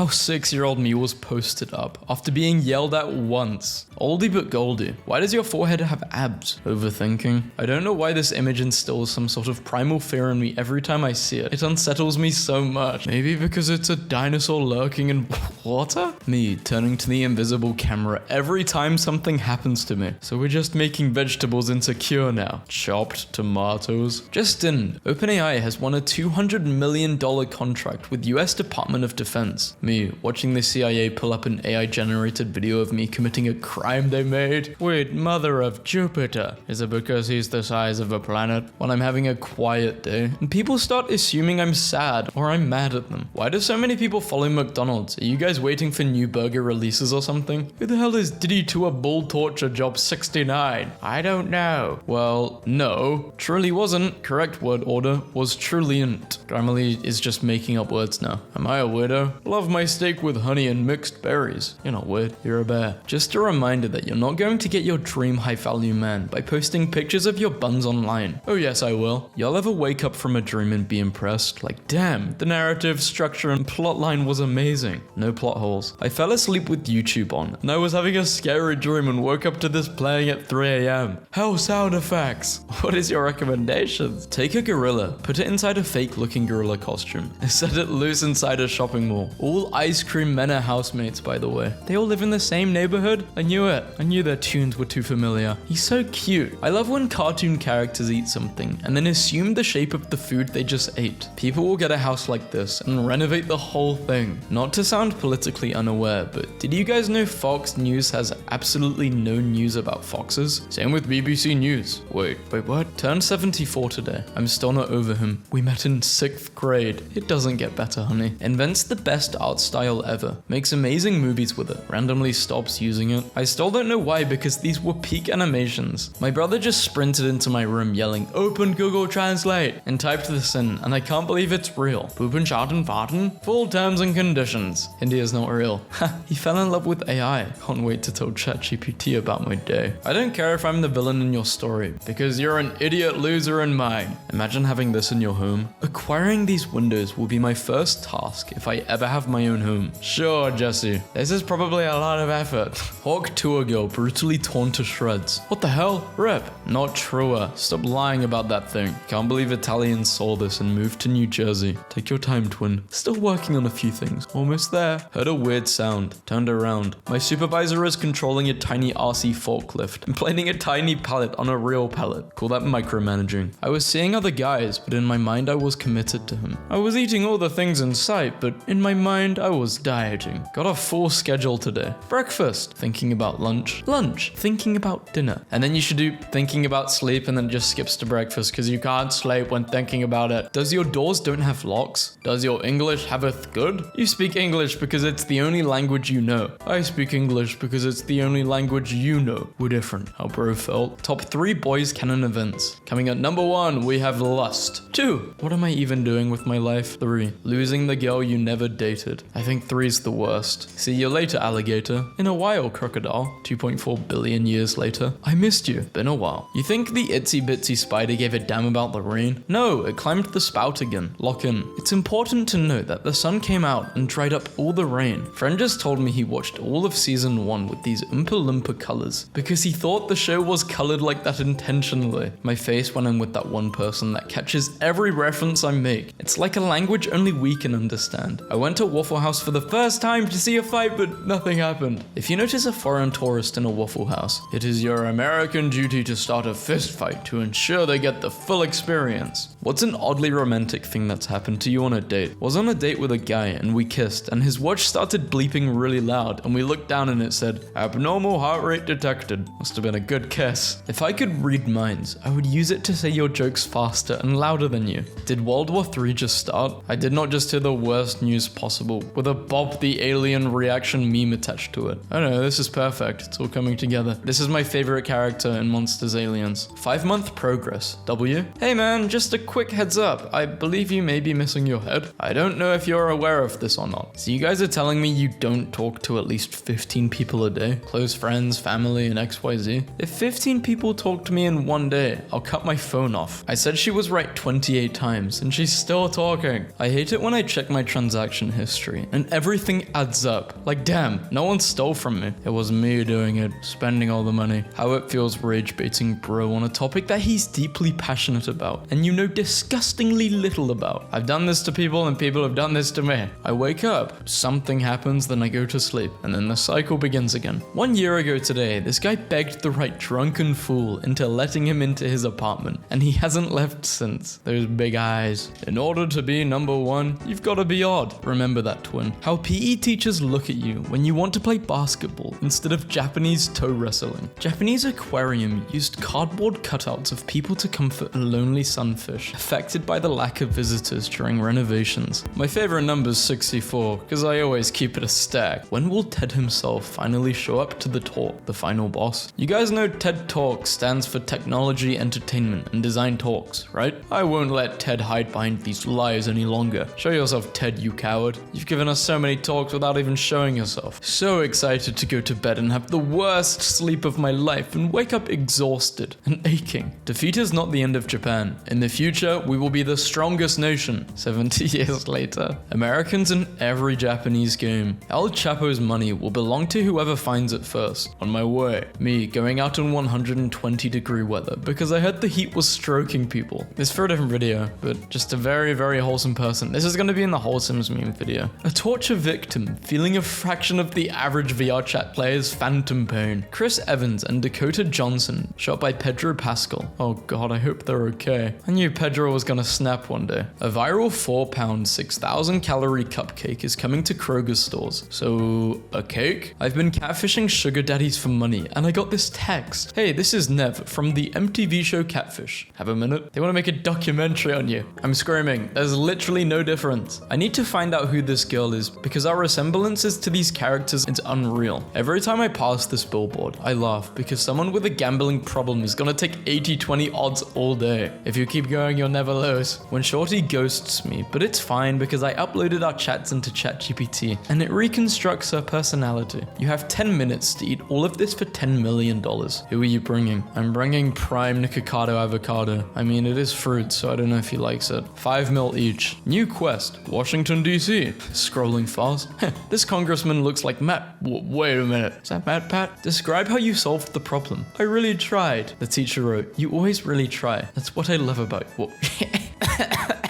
how 6-year-old me was posted up after being yelled at once. Oldie but goldie. Why does your forehead have abs? Overthinking. I don't know why this image instills some sort of primal fear in me every time I see it. It unsettles me so much. Maybe because it's a dinosaur lurking in water? Me turning to the invisible camera every time something happens to me. So we're just making vegetables insecure now. Chopped tomatoes. Just in, OpenAI has won a $200 million contract with US Department of Defense. Me watching the CIA pull up an AI-generated video of me committing a crime they made. Wait, mother of Jupiter. Is it because he's the size of a planet? When I'm having a quiet day, and people start assuming I'm sad or I'm mad at them. Why do so many people follow McDonald's? Are you guys waiting for new burger releases or something? Who the hell is Diddy to a bull torture job 69? I don't know. Well, no. Truly wasn't. Correct word order was trulyant. Grammarly is just making up words now. Am I a weirdo? Love my steak with honey and mixed berries. You're not weird. You're a bear. Just a reminder that you're not going to get your dream high value man by posting pictures of your buns online. Oh yes, I will. Y'all ever wake up from a dream and be impressed? Like, damn, the narrative, structure, and plotline was amazing. No plot holes. I fell asleep with YouTube on, and I was having a scary dream and woke up to this playing at 3 a.m. Hell sound effects. What is your recommendation? Take a gorilla, put it inside a fake looking gorilla costume, and set it loose inside a shopping mall. All ice cream men are housemates, by the way. They all live in the same neighborhood? I knew it. I knew their tunes were too familiar. He's so cute. I love when cartoon characters eat something and then assume the shape of the food they just ate. People will get a house like this and renovate the whole thing. Not to sound politically unaware, but did you guys know Fox News has absolutely no news about foxes? Same with BBC News. Wait, what? Turned 74 today. I'm still not over him. We met in 6th grade. It doesn't get better, honey. Invents the best art style ever. Makes amazing movies with it. Randomly stops using it. I still don't know why, because these were peak animations. My brother just sprinted into my room yelling, "Open Google Translate," and typed this in, and I can't believe it's real. Poopin' shartin' fartin'? Full terms and conditions. India's not real. Ha, he fell in love with AI. Can't wait to tell ChatGPT about my day. I don't care if I'm the villain in your story, because you're an idiot loser in mine. Imagine having this in your home. Acquiring these windows will be my first task if I ever have my own home. Sure, Jesse. This is probably a lot of effort. Hawk tour girl brutally torn to shreds. What the hell? Rip. Not truer. Stop lying about that thing. Can't believe Italians saw this and moved to New Jersey. Take your time, twin. Still working on a few things. Almost there. Heard a weird sound. Turned around. My supervisor is controlling a tiny RC forklift and planting a tiny pallet on a real pallet. Call that micromanaging. I was seeing other guys, but in my mind I was committed to him. I was eating all the things in sight, but in my mind I was dieting. Got a full schedule today. Breakfast. Thinking about lunch. Lunch. Thinking about dinner. And then you should do thinking about sleep and then just skips to breakfast because you can't sleep when thinking about it. Does your doors don't have locks? Does your English haveth good? You speak English because it's the only language you know. I speak English because it's the only language you know. We're different. How bro felt. Top 3 boys canon events. Coming at number 1, we have lust. 2, what am I even doing with my life? 3, losing the girl you never dated. I think 3's the worst. See you later, alligator. In a while, crocodile. 2.4 billion years later. I missed you. Been a while. You think the itsy bitsy spider gave a damn about the rain? No, it climbed the spout again. Lock in. It's important to note that the sun came out and dried up all the rain. Friend just told me he watched all of season 1 with these Oompa Loompa colors because he thought the show was colored like that intentionally. My face when I'm with that one person that catches every reference I make. It's like a language only we can understand. I went to Waffle House for the first time to see a fight, but nothing happened. If you notice a foreign tourist in a Waffle House, it is your American duty to start a fist fight to ensure they get the full experience. What's an oddly romantic thing that's happened to you on a date? Was on a date with a guy and we kissed and his watch started bleeping really loud and we looked down and it said, "Abnormal heart rate detected." Must have been a good kiss. If I could read minds, I would use it to say your jokes faster and louder than you. Did World War III just start? I did not just hear the worst news possible with a Bob the Alien reaction meme attached to it. Oh no, this is perfect. It's all coming together. This is my favorite character in Monsters Aliens. 5-month progress. W? Hey man, just a quick heads up. I believe you may be missing your head. I don't know if you're aware of this or not. So you guys guys are telling me you don't talk to at least 15 people a day? Close friends, family, and XYZ? If 15 people talk to me in one day, I'll cut my phone off. I said she was right 28 times, and she's still talking. I hate it when I check my transaction history, and everything adds up. Like, damn, no one stole from me. It was me doing it, spending all the money. How it feels rage baiting bro on a topic that he's deeply passionate about, and you know disgustingly little about. I've done this to people, and people have done this to me. I wake up, something happens, then I go to sleep, and then the cycle begins again. 1 year ago today, this guy begged the right drunken fool into letting him into his apartment, and he hasn't left since. Those big eyes. In order to be number one, you've got to be odd. Remember that, twin. How PE teachers look at you when you want to play basketball instead of Japanese toe wrestling. Japanese aquarium used cardboard cutouts of people to comfort a lonely sunfish affected by the lack of visitors during renovations. My favorite number's 64, because I always keep it a stack. When will Ted himself finally show up to the talk, the final boss? You guys know TED Talk stands for Technology, Entertainment, and Design Talks, right? I won't let Ted hide behind these lies any longer. Show yourself, Ted, you coward. You've given us so many talks without even showing yourself. So excited to go to bed and have the worst sleep of my life and wake up exhausted and aching. Defeat is not the end of Japan. In the future, we will be the strongest nation. 70 years later. Americans in every Japanese game. El Chapo's money will belong to whoever finds it first. On my way, me going out in 120-degree weather because I heard the heat was stroking people. It's for a different video, but just a very, very wholesome person. This is going to be in the Wholesomes meme video. A torture victim feeling a fraction of the average VR chat player's phantom pain. Chris Evans and Dakota Johnson, shot by Pedro Pascal. Oh god, I hope they're okay. I knew Pedro was gonna snap one day. A viral 4-pound, 6,000-calorie cupcake is coming to Kroger stores. So, a cake? I've been catfishing sugar daddies for money, and I got this text. Hey, this is Nev from the MTV show Catfish. Have a minute? They want to make a documentary on you. I'm screaming. There's literally no difference. I need to find out who this girl is, because our resemblances to these characters is unreal. Every time I pass this billboard, I laugh, because someone with a gambling problem is gonna take 80-20 odds all day. If you keep going, you'll never lose. When Shorty ghosts me, but it's fine because I uploaded our chats into ChatGPT, and it reconstructs her personality. You have 10 minutes to eat all of this for $10 million. Who are you bringing? I'm bringing prime Nikocado avocado. I mean, it is fruit, so I don't know if he likes it. 5 mil each. New quest, Washington, D.C. Scrolling fast. This congressman looks like Matt. Wait a minute. Is that Matt Pat? Describe how you solved the problem. I really tried. The teacher wrote, you always really try. That's what I love about you.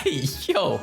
Hey, yo,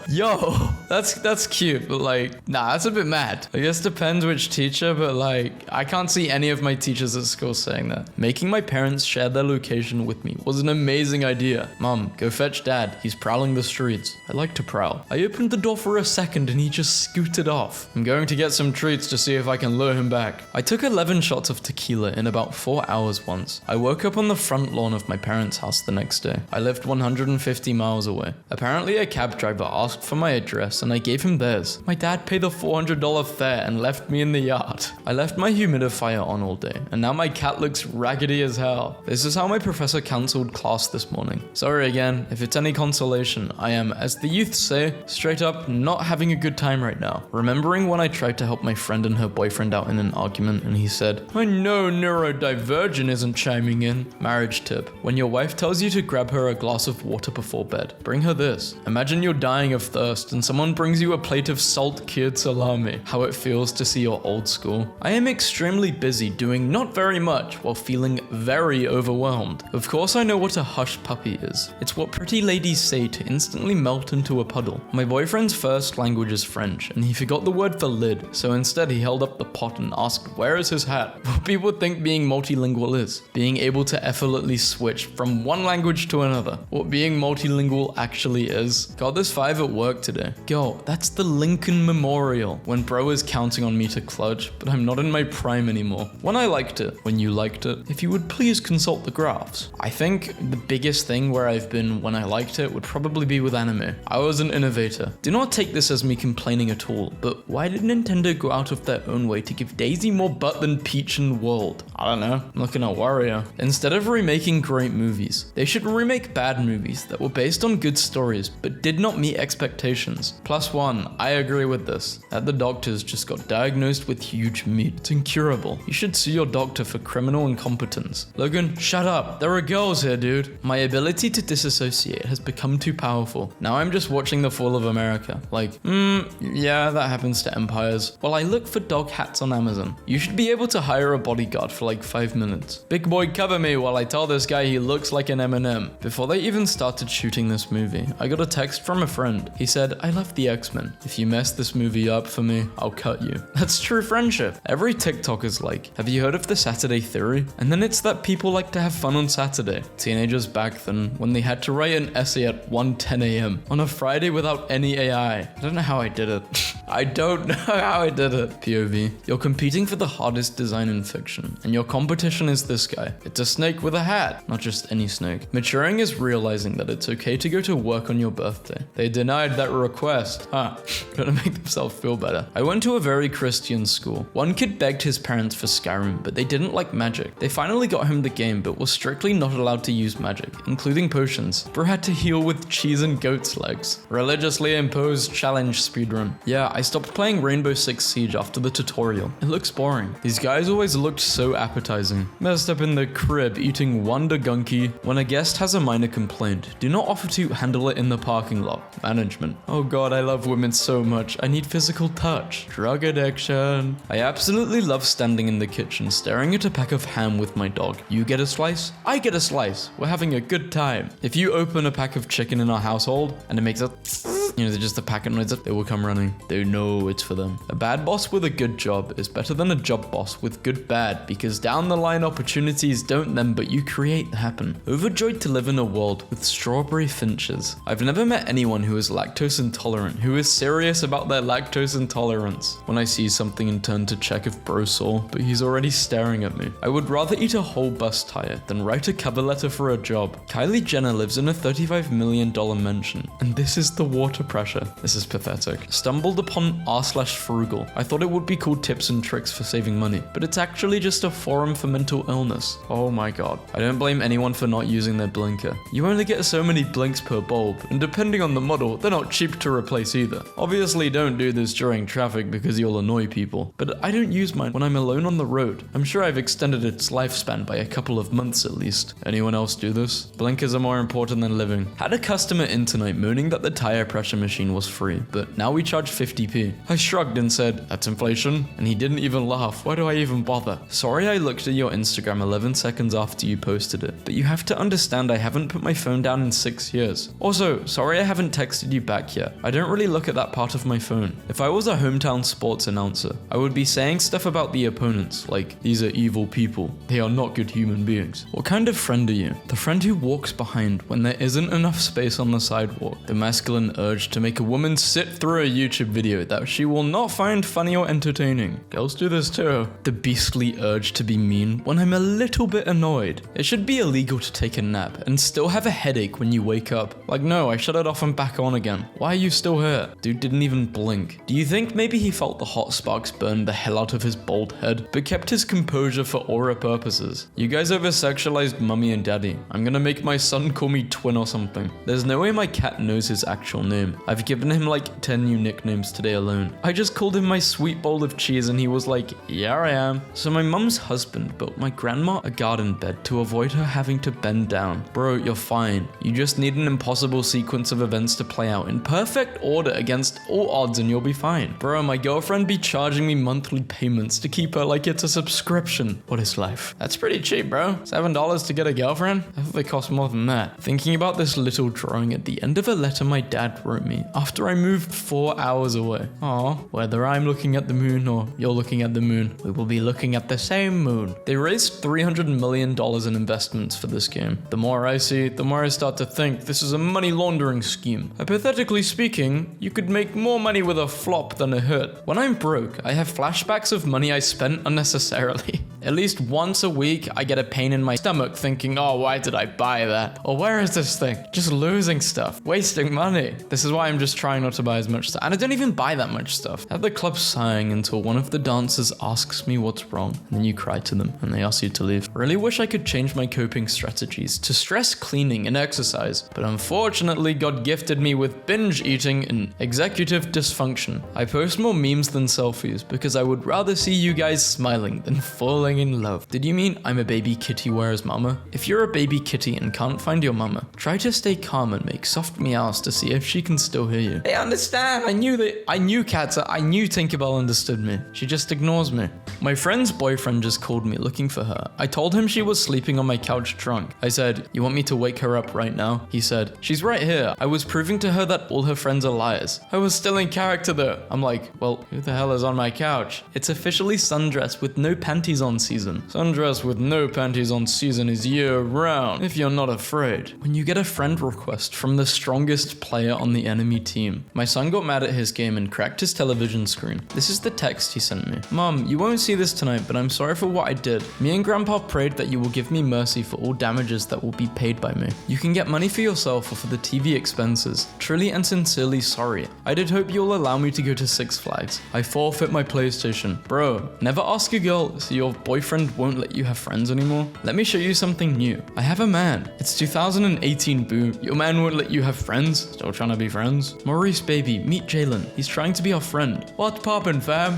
that's cute, but like, nah, that's a bit mad. I guess depends which teacher, but like, I can't see any of my teachers at school saying that. Making my parents share their location with me was an amazing idea. Mom, go fetch dad. He's prowling the streets. I like to prowl. I opened the door for a second and he just scooted off. I'm going to get some treats to see if I can lure him back. I took 11 shots of tequila in about 4 hours once. I woke up on the front lawn of my parents' house the next day. I lived 150 miles away. Apparently, a cab driver asked for my address and I gave him theirs. My dad paid the $400 fare and left me in the yard. I left my humidifier on all day and now my cat looks raggedy as hell. This is how my professor cancelled class this morning. Sorry again, if it's any consolation, I am, as the youth say, straight up not having a good time right now. Remembering when I tried to help my friend and her boyfriend out in an argument and he said, I know neurodivergent isn't chiming in. Marriage tip. When your wife tells you to grab her a glass of water before bed, bring her this. Imagine you're dying of thirst and someone brings you a plate of salt-cured salami. How it feels to see your old school. I am extremely busy doing not very much while feeling very overwhelmed. Of course I know what a hush puppy is. It's what pretty ladies say to instantly melt into a puddle. My boyfriend's first language is French and he forgot the word for lid, so instead he held up the pot and asked where is his hat? What people think being multilingual is. Being able to effortlessly switch from one language to another. What being multilingual actually is. Got this 5 at work today. Yo, that's the Lincoln Memorial. When bro is counting on me to clutch, but I'm not in my prime anymore. When I liked it, when you liked it, if you would please consult the graphs. I think the biggest thing where I've been when I liked it would probably be with anime. I was an innovator. Do not take this as me complaining at all, but why did Nintendo go out of their own way to give Daisy more butt than Peach and World? I don't know. I'm looking at Wario. Instead of remaking great movies, they should remake bad movies that were based on good stories, but but did not meet expectations. +1, I agree with this. That the doctors just got diagnosed with huge meat. It's incurable. You should sue your doctor for criminal incompetence. Logan, shut up. There are girls here, dude. My ability to disassociate has become too powerful. Now I'm just watching the fall of America. Like, yeah, that happens to empires. While I look for dog hats on Amazon. You should be able to hire a bodyguard for like 5 minutes. Big boy, cover me while I tell this guy he looks like an M&M. Before they even started shooting this movie, I got a text from a friend. He said, I love the X-Men. If you mess this movie up for me, I'll cut you. That's true friendship. Every TikTok is like, have you heard of the Saturday theory? And then it's that people like to have fun on Saturday. Teenagers back then, when they had to write an essay at 1:10 a.m. on a Friday without any AI. I don't know how I did it. I don't know how I did it. POV. You're competing for the hardest design in fiction, and your competition is this guy. It's a snake with a hat, not just any snake. Maturing is realizing that it's okay to go to work on your birthday. They denied that request. Gonna make themselves feel better. I went to a very Christian school. One kid begged his parents for Skyrim, but they didn't like magic. They finally got him the game, but was strictly not allowed to use magic, including potions. Bro had to heal with cheese and goat's legs. Religiously imposed challenge speedrun. Yeah, I stopped playing Rainbow Six Siege after the tutorial. It looks boring. These guys always looked so appetizing. Messed up in the crib eating Wonder Gunky. When a guest has a minor complaint, do not offer to handle it in the parking lot. Management. Oh god, I love women so much. I need physical touch. Drug addiction. I absolutely love standing in the kitchen staring at a pack of ham with my dog. You get a slice? I get a slice. We're having a good time. If you open a pack of chicken in our household and it makes a just the packet noise, they will come running. They know it's for them. A bad boss with a good job is better than a job boss with good bad, because down the line opportunities don't them, but you create happen. Overjoyed to live in a world with strawberry finches. I've never met anyone who is lactose intolerant, who is serious about their lactose intolerance. When I see something and turn to check if bro saw, but he's already staring at me. I would rather eat a whole bus tire than write a cover letter for a job. Kylie Jenner lives in a $35 million mansion, and this is the water pressure. This is pathetic. Stumbled upon r/frugal. I thought it would be called tips and tricks for saving money, but it's actually just a forum for mental illness. Oh my god. I don't blame anyone for not using their blinker. You only get so many blinks per bulb, and depending on the model, they're not cheap to replace either. Obviously don't do this during traffic because you'll annoy people, but I don't use mine when I'm alone on the road. I'm sure I've extended its lifespan by a couple of months at least. Anyone else do this? Blinkers are more important than living. Had a customer in tonight moaning that the tire pressure machine was free, but now we charge 50p. I shrugged and said, that's inflation, and he didn't even laugh. Why do I even bother? Sorry I looked at your Instagram 11 seconds after you posted it, but you have to understand I haven't put my phone down in 6 years. Also, sorry I haven't texted you back yet. I don't really look at that part of my phone. If I was a hometown sports announcer, I would be saying stuff about the opponents, like, these are evil people. They are not good human beings. What kind of friend are you? The friend who walks behind when there isn't enough space on the sidewalk. The masculine urge to make a woman sit through a YouTube video that she will not find funny or entertaining. Girls do this too. The beastly urge to be mean when I'm a little bit annoyed. It should be illegal to take a nap and still have a headache when you wake up. Like, no, I shut it off and back on again. Why are you still here? Dude didn't even blink. Do you think maybe he felt the hot sparks burn the hell out of his bald head, but kept his composure for aura purposes? You guys over-sexualized mummy and daddy. I'm gonna make my son call me twin or something. There's no way my cat knows his actual name. I've given him like 10 new nicknames today alone. I just called him my sweet bowl of cheese and he was like, yeah I am. So my mum's husband built my grandma a garden bed to avoid her having to bend down. Bro, you're fine. You just need an impossible sequence of events to play out in perfect order against all odds and you'll be fine. Bro, my girlfriend be charging me monthly payments to keep her like it's a subscription. What is life? That's pretty cheap, bro. $7 to get a girlfriend? I thought they cost more than that. Thinking about this little drawing at the end of a letter my dad wrote me after I moved 4 hours away. Aw, whether I'm looking at the moon or you're looking at the moon, we will be looking at the same moon. They raised $300 million in investments for this game. The more I see, the more I start to think this is a money laundering scheme. Hypothetically speaking, you could make more money with a flop than a hit. When I'm broke, I have flashbacks of money I spent unnecessarily. At least once a week, I get a pain in my stomach thinking, oh, why did I buy that? Or where is this thing? Just losing stuff, wasting money. This is why I'm just trying not to buy as much stuff. And I don't even buy that much stuff. At the club sighing until one of the dancers asks me what's wrong. And then you cry to them and they ask you to leave. Really wish I could change my coping strategies to stress cleaning and exercise. But unfortunately, God gifted me with binge eating and executive dysfunction. I post more memes than selfies because I would rather see you guys smiling than falling in love. Did you mean I'm a baby kitty where's mama? If you're a baby kitty and can't find your mama, try to stay calm and make soft meows to see if she can still hear you. Hey, understand. I knew Katza. I knew Tinkerbell understood me. She just ignores me. My friend's boyfriend just called me looking for her. I told him she was sleeping on my couch drunk. I said, you want me to wake her up right now? He said, she's right here. I was proving to her that all her friends are liars. I was still in character though. I'm like, well, who the hell is on my couch? It's officially sundress with no panties on season. Sundress with no panties on season is year round, if you're not afraid. When you get a friend request from the strongest player on the enemy team. My son got mad at his game and cracked his television screen. This is the text he sent me. Mom, you won't see this tonight, but I'm sorry for what I did. Me and Grandpa prayed that you will give me mercy for all damages that will be paid by me. You can get money for yourself or for the TV expenses. Truly and sincerely sorry. I did hope you'll allow me to go to Six Flags. I forfeit my PlayStation. Bro, never ask a girl so your boyfriend won't let you have friends anymore. Let me show you something new. I have a man. It's 2018, boo. Your man won't let you have friends? Still trying to be friends? Maurice, baby, meet Jalen. He's trying to be our friend. What's poppin', fam?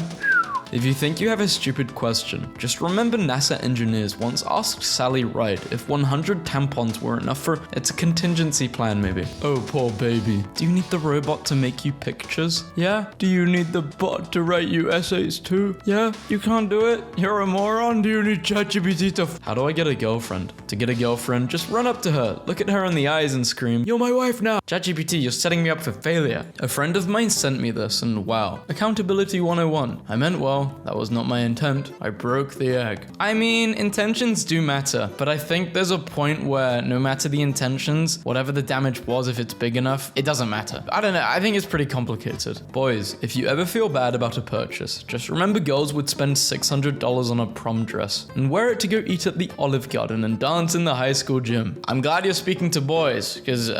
If you think you have a stupid question, just remember NASA engineers once asked Sally Ride if 100 tampons were enough for it's a contingency plan maybe. Oh, poor baby. Do you need the robot to make you pictures? Yeah? Do you need the bot to write you essays too? Yeah? You can't do it? You're a moron? Do you need ChatGPT to How do I get a girlfriend? To get a girlfriend, just run up to her, look at her in the eyes and scream, you're my wife now! ChatGPT, you're setting me up for failure. A friend of mine sent me this and wow. Accountability 101. I meant well. That was not my intent. I broke the egg. I mean, intentions do matter, but I think there's a point where no matter the intentions, whatever the damage was, if it's big enough, it doesn't matter. I don't know. I think it's pretty complicated. Boys, if you ever feel bad about a purchase, just remember girls would spend $600 on a prom dress and wear it to go eat at the Olive Garden and dance in the high school gym. I'm glad you're speaking to boys, because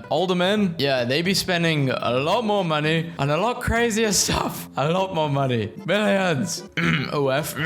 older men, yeah, they be spending a lot more money on a lot crazier stuff. A lot more money. Millions. OF.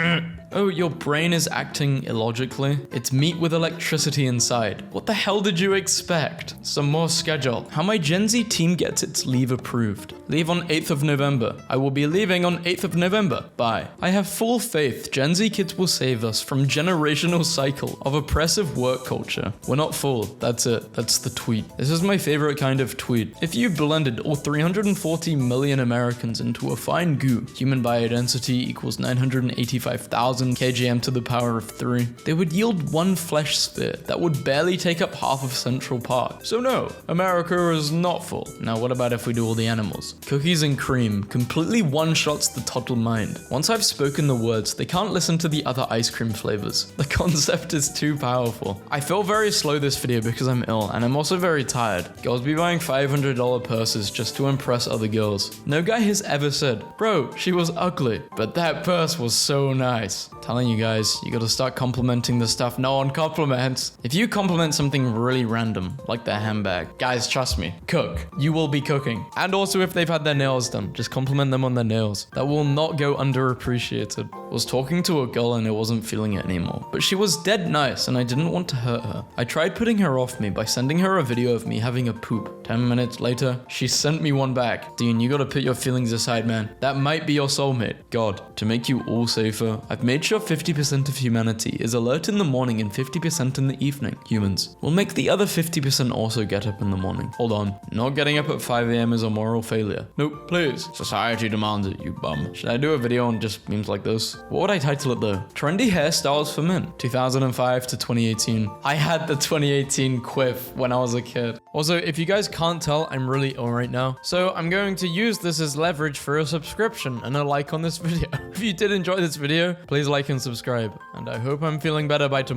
Oh, your brain is acting illogically? It's meat with electricity inside. What the hell did you expect? Some more schedule. How my Gen Z team gets its leave approved. Leave on 8th of November. I will be leaving on 8th of November. Bye. I have full faith Gen Z kids will save us from generational cycle of oppressive work culture. We're not full. That's it. That's the tweet. This is my favorite kind of tweet. If you blended all 340 million Americans into a fine goo, human biodensity equals 985,000 kgm to the power of 3, they would yield one flesh sphere that would barely take up half of Central Park. So no, America is not full. Now what about if we do all the animals? Cookies and cream completely one-shots the toddler mind. Once I've spoken the words, they can't listen to the other ice cream flavors. The concept is too powerful. I feel very slow this video because I'm ill and I'm also very tired. Girls be buying $500 purses just to impress other girls. No guy has ever said, bro, she was ugly, but that purse was so nice. Telling you guys, you gotta start complimenting the stuff no one compliments. If you compliment something really random, like their handbag, guys, trust me, cook. You will be cooking. And also if they've had their nails done, just compliment them on their nails. That will not go underappreciated. I was talking to a girl and I wasn't feeling it anymore, but she was dead nice and I didn't want to hurt her. I tried putting her off me by sending her a video of me having a poop. 10 minutes later, she sent me one back. Dean, you gotta put your feelings aside, man. That might be your soulmate. God, to make you all safer, I've made sure 50% of humanity is alert in the morning and 50% in the evening. Humans will make the other 50% also get up in the morning. Hold on, not getting up at 5 AM is a moral failure. Nope, please. Society demands it, you bum. Should I do a video on just memes like this? What would I title it though? Trendy hairstyles for men. 2005 to 2018. I had the 2018 quiff when I was a kid. Also, if you guys can't tell, I'm really ill right now. So I'm going to use this as leverage for a subscription and a like on this video. If you did enjoy this video, please like and subscribe. And I hope I'm feeling better by tomorrow.